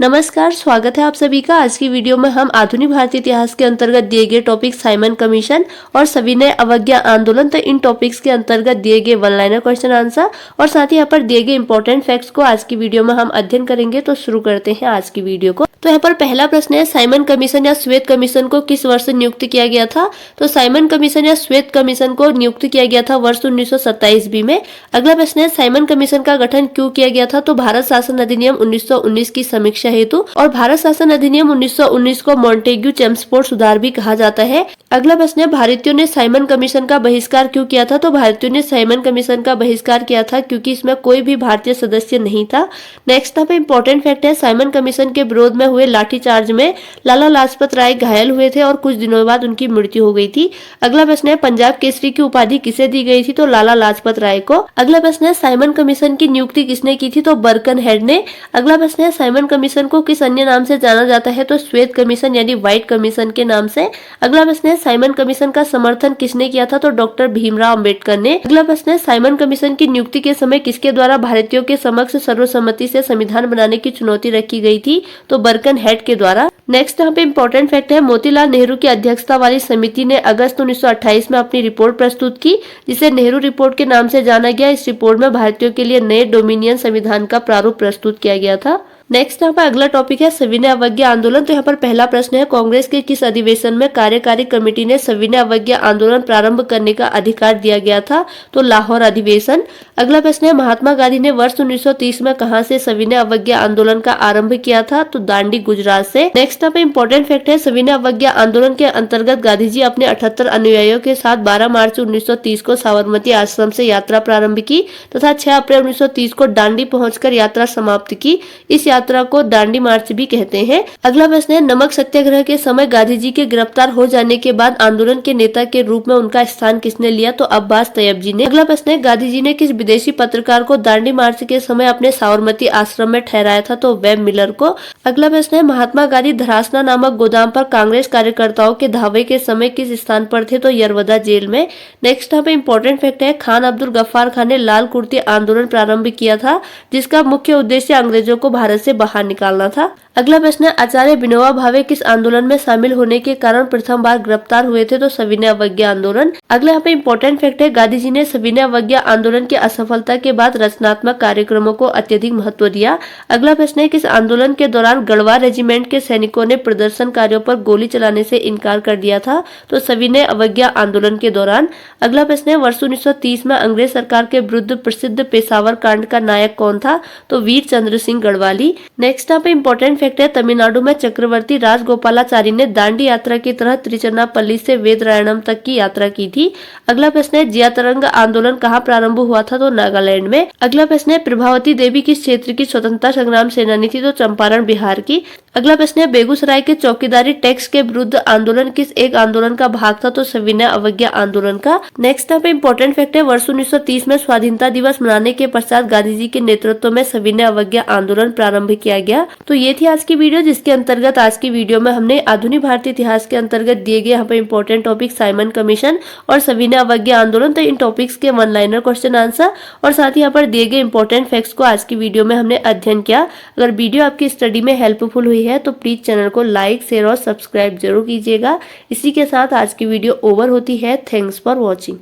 नमस्कार, स्वागत है आप सभी का। आज की वीडियो में हम आधुनिक भारतीय इतिहास के अंतर्गत दिए गए टॉपिक साइमन कमीशन और सविनय अवज्ञा आंदोलन, तो इन टॉपिक्स के अंतर्गत दिए गए वन लाइनर क्वेश्चन आंसर और साथ ही यहाँ पर दिए गए इंपॉर्टेंट फैक्ट्स को आज की वीडियो में हम अध्ययन करेंगे। तो शुरू करते हैं आज की वीडियो को। तो यहाँ पर पहला प्रश्न है, साइमन कमीशन या श्वेत कमीशन को किस वर्ष नियुक्त किया गया था? तो साइमन कमीशन या श्वेत कमीशन को नियुक्त किया गया था वर्ष 1927 ईस्वी में। अगला प्रश्न है, साइमन कमीशन का गठन क्यों किया गया था? तो भारत शासन अधिनियम 1919 की समीक्षा हेतु, और भारत शासन अधिनियम 1919 को मॉन्टेग्यू चेम्सफोर्ड सुधार भी कहा जाता है। अगला प्रश्न है, भारतीयों ने साइमन कमीशन का बहिष्कार क्यों किया था? तो भारतीयों ने साइमन कमीशन का बहिष्कार किया था क्योंकि इसमें कोई भी भारतीय सदस्य नहीं था। नेक्स्ट यहाँ पे इंपॉर्टेंट फैक्ट है, साइमन कमीशन के विरोध में हुए लाठीचार्ज में लाला लाजपत राय घायल हुए थे और कुछ दिनों बाद उनकी मृत्यु हो गई थी। अगला प्रश्न है, पंजाब केसरी की उपाधि किसे दी गई थी? तो लाला लाजपत राय को। अगला प्रश्न है, साइमन कमीशन की नियुक्ति किसने की थी? तो बर्कनहेड ने। अगला प्रश्न है, साइमन कमीशन को किस अन्य नाम से जाना जाता है? तो श्वेत कमीशन यानी व्हाइट कमीशन के नाम से। अगला प्रश्न है, साइमन कमीशन का समर्थन किसने किया था? तो डॉक्टर भीमराव अंबेडकर ने। अगला प्रश्न है, साइमन कमीशन की नियुक्ति के समय किसके द्वारा भारतीयों के समक्ष सर्वसम्मति से संविधान बनाने की चुनौती रखी गई थी? तो बर्कनहेड के द्वारा। नेक्स्ट यहाँ पे इंपॉर्टेंट फैक्ट है, मोतीलाल नेहरू की अध्यक्षता वाली समिति ने अगस्त 1928 में अपनी रिपोर्ट प्रस्तुत की, जिसे नेहरू रिपोर्ट के नाम से जाना गया। इस रिपोर्ट में भारतीयों के लिए नए डोमिनियन संविधान का प्रारूप प्रस्तुत किया गया था। नेक्स्ट यहाँ पर अगला टॉपिक है सविनय अवज्ञा आंदोलन। तो यहाँ पर पहला प्रश्न है, कांग्रेस के किस अधिवेशन में कार्यकारी कमेटी ने सविनय अवज्ञा आंदोलन प्रारंभ करने का अधिकार दिया गया था? तो लाहौर अधिवेशन। अगला प्रश्न है, महात्मा गांधी ने वर्ष 1930 में कहां से सविनय अवज्ञा आंदोलन का आरंभ किया था? तो दांडी गुजरात से। नेक्स्ट यहाँ पे इंपॉर्टेंट फैक्ट है, सविनय अवज्ञा आंदोलन के अंतर्गत गांधी जी अपने 78 अनुयायियों के साथ 12 मार्च 1930 को साबरमती आश्रम से यात्रा प्रारंभ की तथा 6 अप्रैल 1930 को दांडी पहुंचकर यात्रा समाप्त की। इस यात्रा को दांडी मार्च भी कहते हैं। अगला प्रश्न है, नमक सत्याग्रह के समय गांधी जी के गिरफ्तार हो जाने के बाद आंदोलन के नेता के रूप में उनका स्थान किसने लिया? तो अब्बास तैयब जी ने। अगला प्रश्न है, गांधी जी ने किस विदेशी पत्रकार को दांडी मार्च के समय अपने साबरमती आश्रम में ठहराया था? तो वेब मिलर को। अगला प्रश्न है, महात्मा गांधी धरासना नामक गोदाम पर कांग्रेस कार्यकर्ताओं के धावे के समय किस स्थान पर थे? तो यरवदा जेल में। नेक्स्ट यहाँ पे इंपॉर्टेंट फैक्ट है, खान अब्दुल गफ्फार खान ने लाल कुर्ती आंदोलन प्रारंभ किया था, जिसका मुख्य उद्देश्य अंग्रेजों को भारत से बाहर निकालना था। अगला प्रश्न है, आचार्य विनोबा भावे किस आंदोलन में शामिल होने के कारण प्रथम बार गिरफ्तार हुए थे? तो सविनय अवज्ञा आंदोलन। अगला यहाँ पे इंपॉर्टेंट फैक्ट है, गांधी जी ने सविनय अवज्ञा आंदोलन की असफलता के बाद रचनात्मक कार्यक्रमों को अत्यधिक महत्व दिया। अगला प्रश्न है, किस आंदोलन के दौरान गढ़वाल रेजिमेंट के सैनिकों ने प्रदर्शनकारियों पर गोली चलाने से इनकार कर दिया था? तो सविनय अवज्ञा आंदोलन के दौरान। अगला प्रश्न है, वर्ष 1930 में अंग्रेज सरकार के विरुद्ध प्रसिद्ध पेशावर कांड का नायक कौन था? तो वीर चंद्र सिंह गढ़वाली। नेक्स्ट यहाँ पे इंपॉर्टेंट फैक्ट है, तमिलनाडु में चक्रवर्ती राजगोपालाचारी ने दांडी यात्रा की तरह त्रिचन्नापल्ली से वेदरायणम तक की यात्रा की थी। अगला प्रश्न है, जिया तरंग आंदोलन कहाँ प्रारंभ हुआ था? तो नागालैंड में। अगला प्रश्न है, प्रभावती देवी किस क्षेत्र की स्वतंत्रता संग्राम सेनानी थी? तो चंपारण बिहार की। अगला प्रश्न है, बेगूसराय के चौकीदारी टैक्स के विरुद्ध आंदोलन किस एक आंदोलन का भाग था? तो सविनय अवज्ञा आंदोलन का। नेक्स्ट यहाँ पे इंपॉर्टेंट फैक्ट है, वर्ष 1930 में स्वाधीनता दिवस मनाने के पश्चात गांधी जी के नेतृत्व में सविनय अवज्ञा आंदोलन प्रारंभ किया गया। तो ये थी आज की वीडियो, जिसके अंतर्गत आज की वीडियो में हमने आधुनिक भारतीय इतिहास के अंतर्गत दिए गए यहाँ पे इंपॉर्टेंट टॉपिक साइमन कमीशन और सविनय अवज्ञा आंदोलन, तो इन टॉपिक्स के वन लाइनर क्वेश्चन आंसर और साथ ही यहाँ पर दिए गए इंपॉर्टेंट फैक्ट्स को आज की वीडियो में हमने अध्ययन किया। अगर वीडियो आपकी स्टडी में हेल्पफुल हुई है तो प्लीज चैनल को लाइक, शेयर और सब्सक्राइब जरूर कीजिएगा। इसी के साथ आज की वीडियो ओवर होती है। Thanks for watching.